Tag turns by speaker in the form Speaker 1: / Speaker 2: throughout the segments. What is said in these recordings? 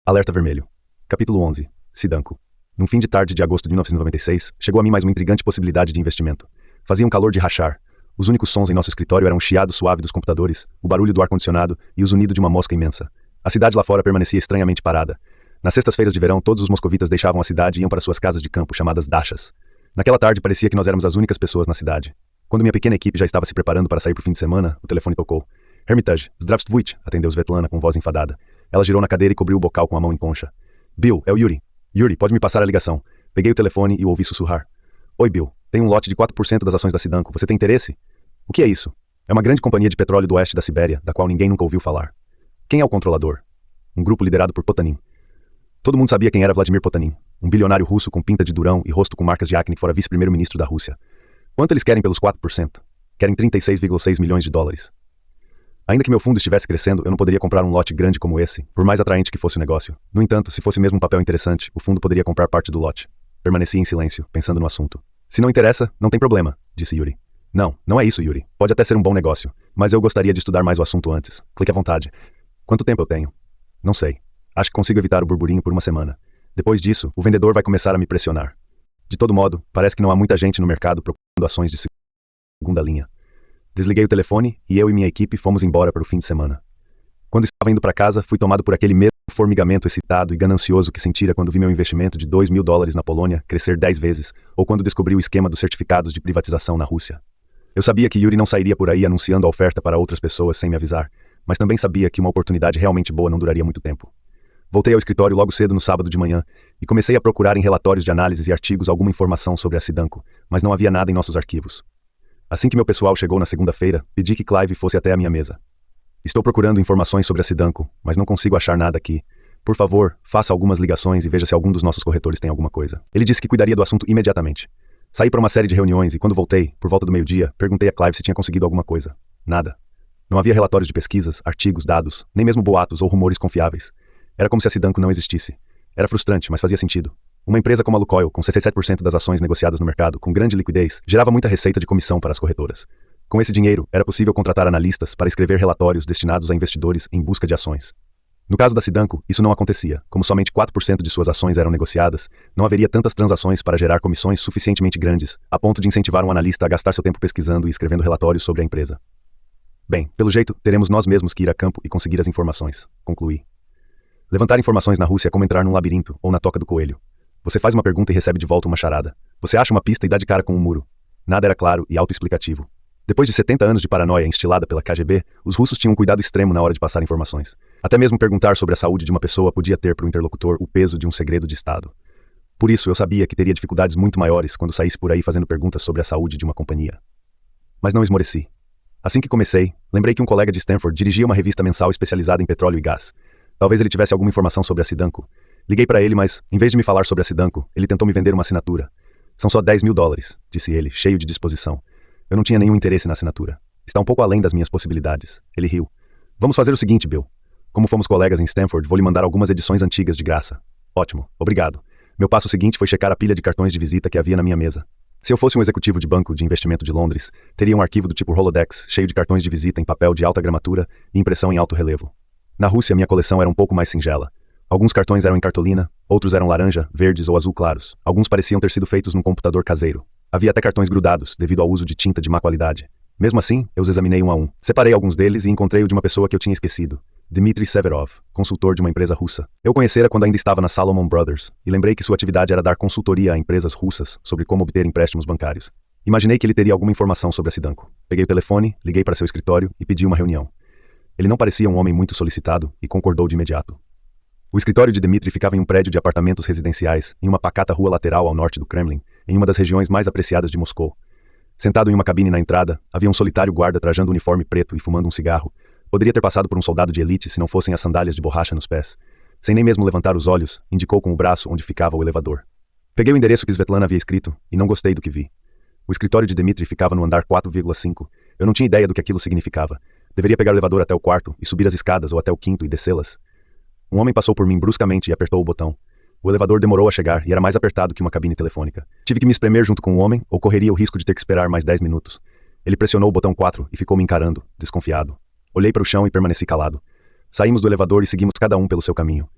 Speaker 1: Alerta vermelho. Capítulo 11. Sidanco. Num fim de tarde de agosto de 1996, chegou a mim mais uma intrigante possibilidade de investimento. Fazia um calor de rachar. Os únicos sons em nosso escritório eram o chiado suave dos computadores, o barulho do ar-condicionado e o zunido de uma mosca imensa. A cidade lá fora permanecia estranhamente parada. Nas sextas-feiras de verão, todos os moscovitas deixavam a cidade e iam para suas casas de campo, chamadas dachas. Naquela tarde, parecia que nós éramos as únicas pessoas na cidade. Quando minha pequena equipe já estava se preparando para sair para o fim de semana, o telefone tocou. Hermitage, Zdravstvuyte, atendeu Svetlana com voz enfadada. Ela girou na cadeira e cobriu o bocal com a mão em concha. Bill, é o Yuri. Yuri, pode me passar a ligação. Peguei o telefone e o ouvi sussurrar. Oi, Bill. Tem um lote de 4% das ações da Sidanco. Você tem interesse? O que é isso? É uma grande companhia de petróleo do oeste da Sibéria, da qual ninguém nunca ouviu falar. Quem é o controlador? Um grupo liderado por Potanin. Todo mundo sabia quem era Vladimir Potanin, um bilionário russo com pinta de durão e rosto com marcas de acne que fora vice-primeiro-ministro da Rússia. Quanto eles querem pelos 4%? Querem 36,6 milhões de dólares. Ainda que meu fundo estivesse crescendo, eu não poderia comprar um lote grande como esse, por mais atraente que fosse o negócio. No entanto, se fosse mesmo um papel interessante, o fundo poderia comprar parte do lote. Permaneci em silêncio, pensando no assunto. Se não interessa, não tem problema, disse Yuri. Não, não é isso, Yuri. Pode até ser um bom negócio, mas eu gostaria de estudar mais o assunto antes. Clique à vontade. Quanto tempo eu tenho? Não sei. Acho que consigo evitar o burburinho por uma semana. Depois disso, o vendedor vai começar a me pressionar. De todo modo, parece que não há muita gente no mercado procurando ações de segunda linha. Desliguei o telefone e eu e minha equipe fomos embora para o fim de semana. Quando estava indo para casa, fui tomado por aquele mesmo formigamento excitado e ganancioso que sentira quando vi meu investimento de $2.000 na Polônia crescer 10 vezes, ou quando descobri o esquema dos certificados de privatização na Rússia. Eu sabia que Yuri não sairia por aí anunciando a oferta para outras pessoas sem me avisar, mas também sabia que uma oportunidade realmente boa não duraria muito tempo. Voltei ao escritório logo cedo no sábado de manhã e comecei a procurar em relatórios de análises e artigos alguma informação sobre a Sidanco, mas não havia nada em nossos arquivos. Assim que meu pessoal chegou na segunda-feira, pedi que Clive fosse até a minha mesa. Estou procurando informações sobre a Sidanco, mas não consigo achar nada aqui. Por favor, faça algumas ligações e veja se algum dos nossos corretores tem alguma coisa. Ele disse que cuidaria do assunto imediatamente. Saí para uma série de reuniões e quando voltei, por volta do meio-dia, perguntei a Clive se tinha conseguido alguma coisa. Nada. Não havia relatórios de pesquisas, artigos, dados, nem mesmo boatos ou rumores confiáveis. Era como se a Sidanco não existisse. Era frustrante, mas fazia sentido. Uma empresa como a Lukoil, com 67% das ações negociadas no mercado, com grande liquidez, gerava muita receita de comissão para as corretoras. Com esse dinheiro, era possível contratar analistas para escrever relatórios destinados a investidores em busca de ações. No caso da Sidanco, isso não acontecia. Como somente 4% de suas ações eram negociadas, não haveria tantas transações para gerar comissões suficientemente grandes, a ponto de incentivar um analista a gastar seu tempo pesquisando e escrevendo relatórios sobre a empresa. Bem, pelo jeito, teremos nós mesmos que ir a campo e conseguir as informações, concluí. Levantar informações na Rússia é como entrar num labirinto ou na toca do coelho. Você faz uma pergunta e recebe de volta uma charada. Você acha uma pista e dá de cara com um muro. Nada era claro e autoexplicativo. Depois de 70 anos de paranoia instilada pela KGB, os russos tinham um cuidado extremo na hora de passar informações. Até mesmo perguntar sobre a saúde de uma pessoa podia ter para o interlocutor o peso de um segredo de Estado. Por isso, eu sabia que teria dificuldades muito maiores quando saísse por aí fazendo perguntas sobre a saúde de uma companhia. Mas não esmoreci. Assim que comecei, lembrei que um colega de Stanford dirigia uma revista mensal especializada em petróleo e gás. Talvez ele tivesse alguma informação sobre a Sidanco. Liguei para ele, mas, em vez de me falar sobre a Sidanco, ele tentou me vender uma assinatura. São só $10.000, disse ele, cheio de disposição. Eu não tinha nenhum interesse na assinatura. Está um pouco além das minhas possibilidades. Ele riu. Vamos fazer o seguinte, Bill. Como fomos colegas em Stanford, vou lhe mandar algumas edições antigas de graça. Ótimo, obrigado. Meu passo seguinte foi checar a pilha de cartões de visita que havia na minha mesa. Se eu fosse um executivo de banco de investimento de Londres, teria um arquivo do tipo Rolodex, cheio de cartões de visita em papel de alta gramatura e impressão em alto relevo. Na Rússia, minha coleção era um pouco mais singela. Alguns cartões eram em cartolina, outros eram laranja, verdes ou azul claros. Alguns pareciam ter sido feitos num computador caseiro. Havia até cartões grudados, devido ao uso de tinta de má qualidade. Mesmo assim, eu os examinei um a um. Separei alguns deles e encontrei o de uma pessoa que eu tinha esquecido. Dmitry Severov, consultor de uma empresa russa. Eu o conhecera quando ainda estava na Salomon Brothers, e lembrei que sua atividade era dar consultoria a empresas russas sobre como obter empréstimos bancários. Imaginei que ele teria alguma informação sobre a Sidanco. Peguei o telefone, liguei para seu escritório e pedi uma reunião. Ele não parecia um homem muito solicitado e concordou de imediato. O escritório de Dmitry ficava em um prédio de apartamentos residenciais, em uma pacata rua lateral ao norte do Kremlin, em uma das regiões mais apreciadas de Moscou. Sentado em uma cabine na entrada, havia um solitário guarda trajando um uniforme preto e fumando um cigarro. Poderia ter passado por um soldado de elite se não fossem as sandálias de borracha nos pés. Sem nem mesmo levantar os olhos, indicou com o braço onde ficava o elevador. Peguei o endereço que Svetlana havia escrito e não gostei do que vi. O escritório de Dmitry ficava no andar 4,5. Eu não tinha ideia do que aquilo significava. Deveria pegar o elevador até o quarto e subir as escadas ou até o quinto e descê-las. Um homem passou por mim bruscamente e apertou o botão. O elevador demorou a chegar e era mais apertado que uma cabine telefônica. Tive que me espremer junto com o homem ou correria o risco de ter que esperar mais 10 minutos. Ele pressionou o botão 4 e ficou me encarando, desconfiado. Olhei para o chão e permaneci calado. Saímos do elevador e seguimos cada um pelo seu caminho.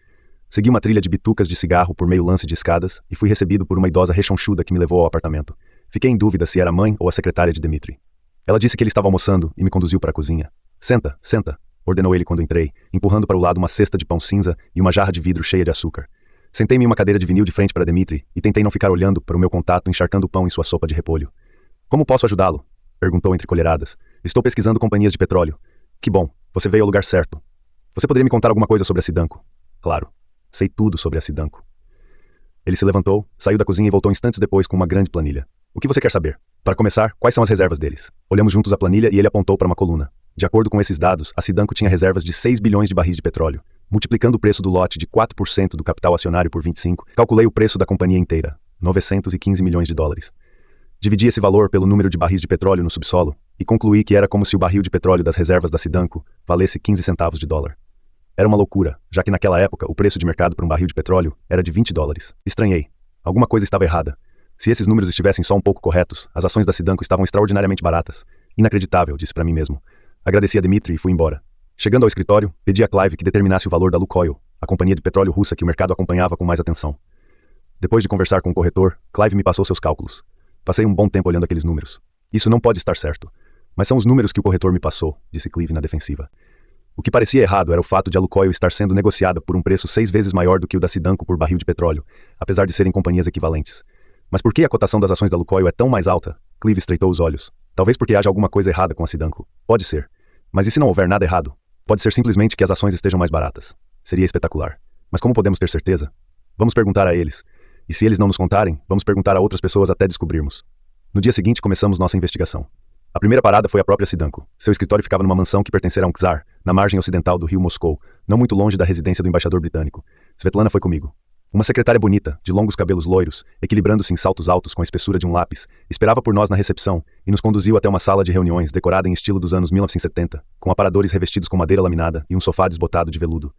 Speaker 1: Segui uma trilha de bitucas de cigarro por meio lance de escadas e fui recebido por uma idosa rechonchuda que me levou ao apartamento. Fiquei em dúvida se era a mãe ou a secretária de Dmitri. Ela disse que ele estava almoçando e me conduziu para a cozinha. Senta, senta, ordenou ele quando entrei, empurrando para o lado uma cesta de pão cinza e uma jarra de vidro cheia de açúcar. Sentei-me em uma cadeira de vinil de frente para Dmitri e tentei não ficar olhando para o meu contato encharcando o pão em sua sopa de repolho. Como posso ajudá-lo? Perguntou entre colheradas. Estou pesquisando companhias de petróleo. Que bom, você veio ao lugar certo. Você poderia me contar alguma coisa sobre a Sidanko? Claro, sei tudo sobre a Sidanko. Ele se levantou, saiu da cozinha e voltou instantes depois com uma grande planilha. O que você quer saber? Para começar, quais são as reservas deles? Olhamos juntos a planilha e ele apontou para uma coluna. De acordo com esses dados, a Sidanko tinha reservas de 6 bilhões de barris de petróleo. Multiplicando o preço do lote de 4% do capital acionário por 25, calculei o preço da companhia inteira, 915 milhões de dólares. Dividi esse valor pelo número de barris de petróleo no subsolo e concluí que era como se o barril de petróleo das reservas da Sidanko valesse 15 centavos de dólar. Era uma loucura, já que naquela época o preço de mercado para um barril de petróleo era de 20 dólares. Estranhei. Alguma coisa estava errada. Se esses números estivessem só um pouco corretos, as ações da Sidanko estavam extraordinariamente baratas. Inacreditável, disse para mim mesmo. Agradeci a Dmitri e fui embora. Chegando ao escritório, pedi a Clive que determinasse o valor da Lukoil, a companhia de petróleo russa que o mercado acompanhava com mais atenção. Depois de conversar com o corretor, Clive me passou seus cálculos. Passei um bom tempo olhando aqueles números. Isso não pode estar certo. Mas são os números que o corretor me passou, disse Clive na defensiva. O que parecia errado era o fato de a Lukoil estar sendo negociada por um preço 6 vezes maior do que o da Sidanko por barril de petróleo, apesar de serem companhias equivalentes. Mas por que a cotação das ações da Lukoil é tão mais alta? Clive estreitou os olhos. Talvez porque haja alguma coisa errada com a Sidanko. Pode ser. Mas e se não houver nada errado? Pode ser simplesmente que as ações estejam mais baratas. Seria espetacular. Mas como podemos ter certeza? Vamos perguntar a eles. E se eles não nos contarem, vamos perguntar a outras pessoas até descobrirmos. No dia seguinte, começamos nossa investigação. A primeira parada foi a própria Sidanko. Seu escritório ficava numa mansão que pertencia a um czar, na margem ocidental do rio Moscou, não muito longe da residência do embaixador britânico. Svetlana foi comigo. Uma secretária bonita, de longos cabelos loiros, equilibrando-se em saltos altos com a espessura de um lápis, esperava por nós na recepção e nos conduziu até uma sala de reuniões decorada em estilo dos anos 1970, com aparadores revestidos com madeira laminada e um sofá desbotado de veludo.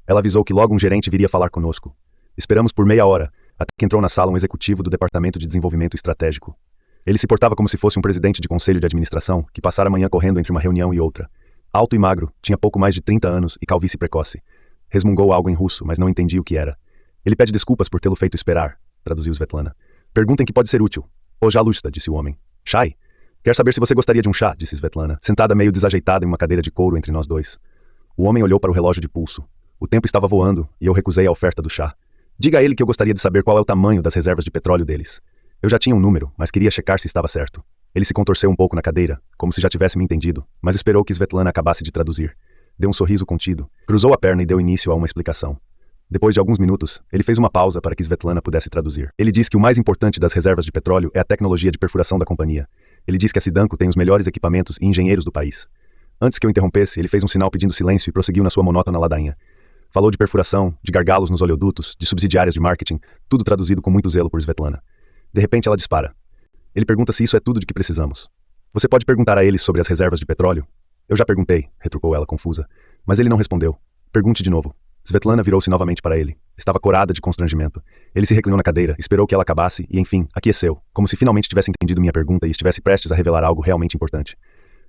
Speaker 1: Ela avisou que logo um gerente viria falar conosco. Esperamos por meia hora, até que entrou na sala um executivo do Departamento de Desenvolvimento Estratégico. Ele se portava como se fosse um presidente de conselho de administração que passara a manhã correndo entre uma reunião e outra. Alto e magro, tinha pouco mais de 30 anos e calvície precoce. Resmungou algo em russo, mas não entendi o que era. Ele pede desculpas por tê-lo feito esperar, traduziu Svetlana. Pergunta em que pode ser útil. Ojalusta, disse o homem. Chai? Quer saber se você gostaria de um chá, disse Svetlana, sentada meio desajeitada em uma cadeira de couro entre nós dois. O homem olhou para o relógio de pulso. O tempo estava voando e eu recusei a oferta do chá. Diga a ele que eu gostaria de saber qual é o tamanho das reservas de petróleo deles. Eu já tinha um número, mas queria checar se estava certo. Ele se contorceu um pouco na cadeira, como se já tivesse me entendido, mas esperou que Svetlana acabasse de traduzir. Deu um sorriso contido, cruzou a perna e deu início a uma explicação. Depois de alguns minutos, ele fez uma pausa para que Svetlana pudesse traduzir. Ele diz que o mais importante das reservas de petróleo é a tecnologia de perfuração da companhia. Ele diz que a Sidanko tem os melhores equipamentos e engenheiros do país. Antes que eu interrompesse, ele fez um sinal pedindo silêncio e prosseguiu na sua monótona ladainha. Falou de perfuração, de gargalos nos oleodutos, de subsidiárias de marketing, tudo traduzido com muito zelo por Svetlana. De repente ela dispara. Ele pergunta se isso é tudo de que precisamos. Você pode perguntar a ele sobre as reservas de petróleo? Eu já perguntei, retrucou ela confusa. Mas ele não respondeu. Pergunte de novo. Svetlana virou-se novamente para ele. Estava corada de constrangimento. Ele se reclinou na cadeira, esperou que ela acabasse e, enfim, aqueceu, como se finalmente tivesse entendido minha pergunta e estivesse prestes a revelar algo realmente importante.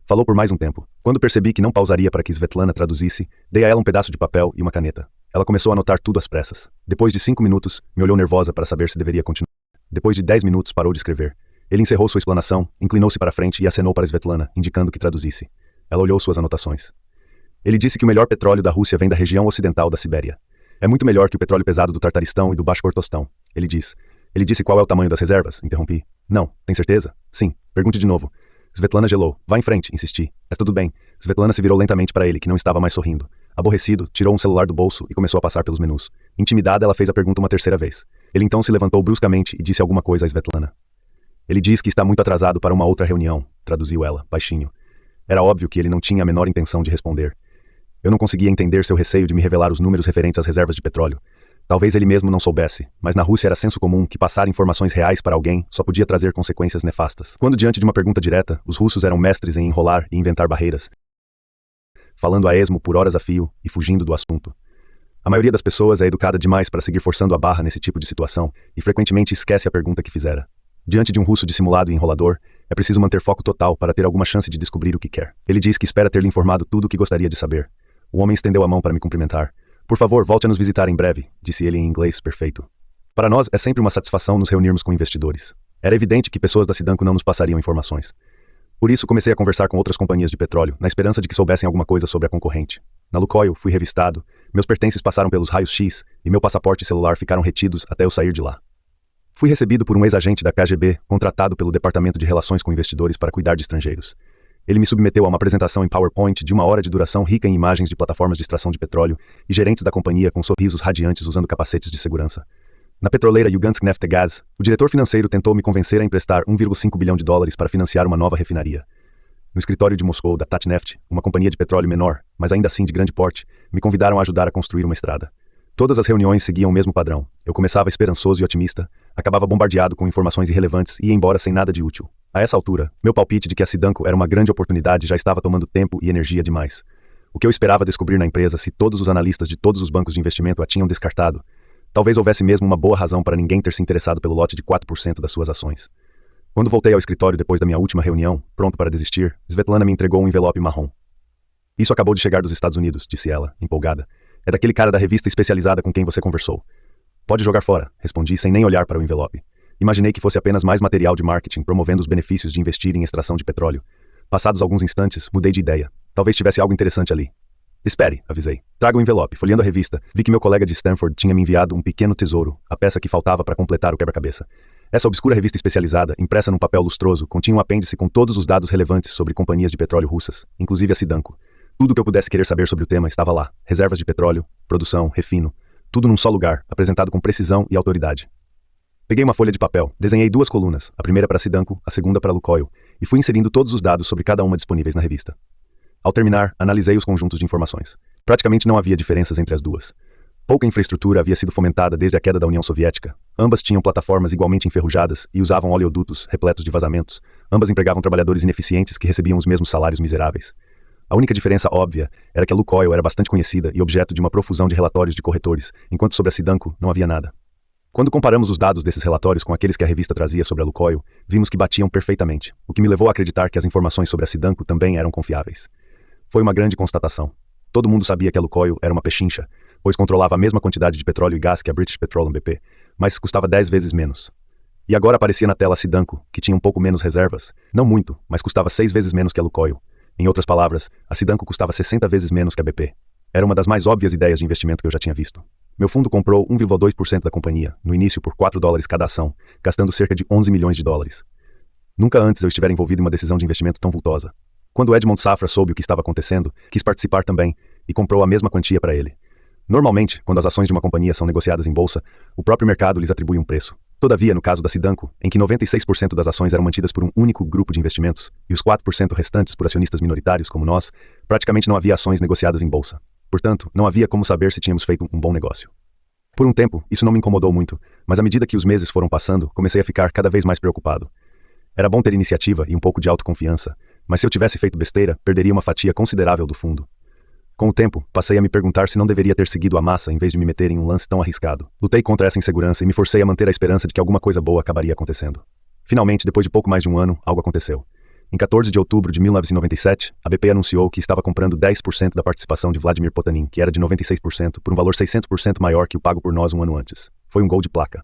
Speaker 1: Falou por mais um tempo. Quando percebi que não pausaria para que Svetlana traduzisse, dei a ela um pedaço de papel e uma caneta. Ela começou a anotar tudo às pressas. Depois de 5 minutos, me olhou nervosa para saber se deveria continuar. Depois de 10 minutos parou de escrever. Ele encerrou sua explanação, inclinou-se para frente e acenou para Svetlana, indicando que traduzisse. Ela olhou suas anotações. Ele disse que o melhor petróleo da Rússia vem da região ocidental da Sibéria. É muito melhor que o petróleo pesado do Tartaristão e do Baixo Cortostão. Ele diz. Ele disse qual é o tamanho das reservas? Interrompi. Não, tem certeza? Sim. Pergunte de novo. Svetlana gelou. Vá em frente, insisti. Está tudo bem. Svetlana se virou lentamente para ele, que não estava mais sorrindo. Aborrecido, tirou um celular do bolso e começou a passar pelos menus. Intimidada, ela fez a pergunta uma terceira vez. Ele então se levantou bruscamente e disse alguma coisa a Svetlana. Ele diz que está muito atrasado para uma outra reunião, traduziu ela, baixinho. Era óbvio que ele não tinha a menor intenção de responder. Eu não conseguia entender seu receio de me revelar os números referentes às reservas de petróleo. Talvez ele mesmo não soubesse, mas na Rússia era senso comum que passar informações reais para alguém só podia trazer consequências nefastas. Quando diante de uma pergunta direta, os russos eram mestres em enrolar e inventar barreiras, falando a esmo por horas a fio e fugindo do assunto. A maioria das pessoas é educada demais para seguir forçando a barra nesse tipo de situação e frequentemente esquece a pergunta que fizera. Diante de um russo dissimulado e enrolador, é preciso manter foco total para ter alguma chance de descobrir o que quer. Ele diz que espera ter lhe informado tudo o que gostaria de saber. O homem estendeu a mão para me cumprimentar. Por favor, volte a nos visitar em breve, disse ele em inglês perfeito. Para nós, é sempre uma satisfação nos reunirmos com investidores. Era evidente que pessoas da Sidanco não nos passariam informações. Por isso, comecei a conversar com outras companhias de petróleo, na esperança de que soubessem alguma coisa sobre a concorrente. Na Lukoil, fui revistado, meus pertences passaram pelos raios-x e meu passaporte e celular ficaram retidos até eu sair de lá. Fui recebido por um ex-agente da KGB, contratado pelo Departamento de Relações com Investidores para cuidar de estrangeiros. Ele me submeteu a uma apresentação em PowerPoint de 1 hora de duração rica em imagens de plataformas de extração de petróleo e gerentes da companhia com sorrisos radiantes usando capacetes de segurança. Na petroleira Yugansk-Neftgaz, o diretor financeiro tentou me convencer a emprestar $1,5 bilhão para financiar uma nova refinaria. No escritório de Moscou da Tatneft, uma companhia de petróleo menor, mas ainda assim de grande porte, me convidaram a ajudar a construir uma estrada. Todas as reuniões seguiam o mesmo padrão. Eu começava esperançoso e otimista, acabava bombardeado com informações irrelevantes e ia embora sem nada de útil. A essa altura, meu palpite de que a Sidanco era uma grande oportunidade já estava tomando tempo e energia demais. O que eu esperava descobrir na empresa se todos os analistas de todos os bancos de investimento a tinham descartado? Talvez houvesse mesmo uma boa razão para ninguém ter se interessado pelo lote de 4% das suas ações. Quando voltei ao escritório depois da minha última reunião, pronto para desistir, Svetlana me entregou um envelope marrom. Isso acabou de chegar dos Estados Unidos, disse ela, empolgada. É daquele cara da revista especializada com quem você conversou. Pode jogar fora, respondi sem nem olhar para o envelope. Imaginei que fosse apenas mais material de marketing promovendo os benefícios de investir em extração de petróleo. Passados alguns instantes, mudei de ideia. Talvez tivesse algo interessante ali. Espere, avisei. Traga o envelope. Folheando a revista, vi que meu colega de Stanford tinha me enviado um pequeno tesouro, a peça que faltava para completar o quebra-cabeça. Essa obscura revista especializada, impressa num papel lustroso, continha um apêndice com todos os dados relevantes sobre companhias de petróleo russas, inclusive a Sidanco. Tudo o que eu pudesse querer saber sobre o tema estava lá. Reservas de petróleo, produção, refino. Tudo num só lugar, apresentado com precisão e autoridade. Peguei uma folha de papel, desenhei 2 colunas, a primeira para a Sidanco, a segunda para a Lukoil, e fui inserindo todos os dados sobre cada uma disponíveis na revista. Ao terminar, analisei os conjuntos de informações. Praticamente não havia diferenças entre as duas. Pouca infraestrutura havia sido fomentada desde a queda da União Soviética. Ambas tinham plataformas igualmente enferrujadas e usavam oleodutos repletos de vazamentos. Ambas empregavam trabalhadores ineficientes que recebiam os mesmos salários miseráveis. A única diferença óbvia era que a Lukoil era bastante conhecida e objeto de uma profusão de relatórios de corretores, enquanto sobre a Sidanco não havia nada. Quando comparamos os dados desses relatórios com aqueles que a revista trazia sobre a Lukoil, vimos que batiam perfeitamente, o que me levou a acreditar que as informações sobre a Sidanco também eram confiáveis. Foi uma grande constatação. Todo mundo sabia que a Lukoil era uma pechincha, pois controlava a mesma quantidade de petróleo e gás que a British Petroleum BP, mas custava 10 vezes menos. E agora aparecia na tela a Sidanco, que tinha um pouco menos reservas, não muito, mas custava 6 vezes menos que a Lukoil. Em outras palavras, a Sidanco custava 60 vezes menos que a BP. Era uma das mais óbvias ideias de investimento que eu já tinha visto. Meu fundo comprou 1,2% da companhia, no início por $4 cada ação, gastando cerca de $11 milhões. Nunca antes eu estivera envolvido em uma decisão de investimento tão vultosa. Quando Edmond Safra soube o que estava acontecendo, quis participar também e comprou a mesma quantia para ele. Normalmente, quando as ações de uma companhia são negociadas em bolsa, o próprio mercado lhes atribui um preço. Todavia, no caso da Sidanco, em que 96% das ações eram mantidas por um único grupo de investimentos e os 4% restantes por acionistas minoritários como nós, praticamente não havia ações negociadas em bolsa. Portanto, não havia como saber se tínhamos feito um bom negócio. Por um tempo, isso não me incomodou muito, mas à medida que os meses foram passando, comecei a ficar cada vez mais preocupado. Era bom ter iniciativa e um pouco de autoconfiança, mas se eu tivesse feito besteira, perderia uma fatia considerável do fundo. Com o tempo, passei a me perguntar se não deveria ter seguido a massa em vez de me meter em um lance tão arriscado. Lutei contra essa insegurança e me forcei a manter a esperança de que alguma coisa boa acabaria acontecendo. Finalmente, depois de pouco mais de um ano, algo aconteceu. Em 14 de outubro de 1997, a BP anunciou que estava comprando 10% da participação de Vladimir Potanin, que era de 96%, por um valor 600% maior que o pago por nós um ano antes. Foi um gol de placa.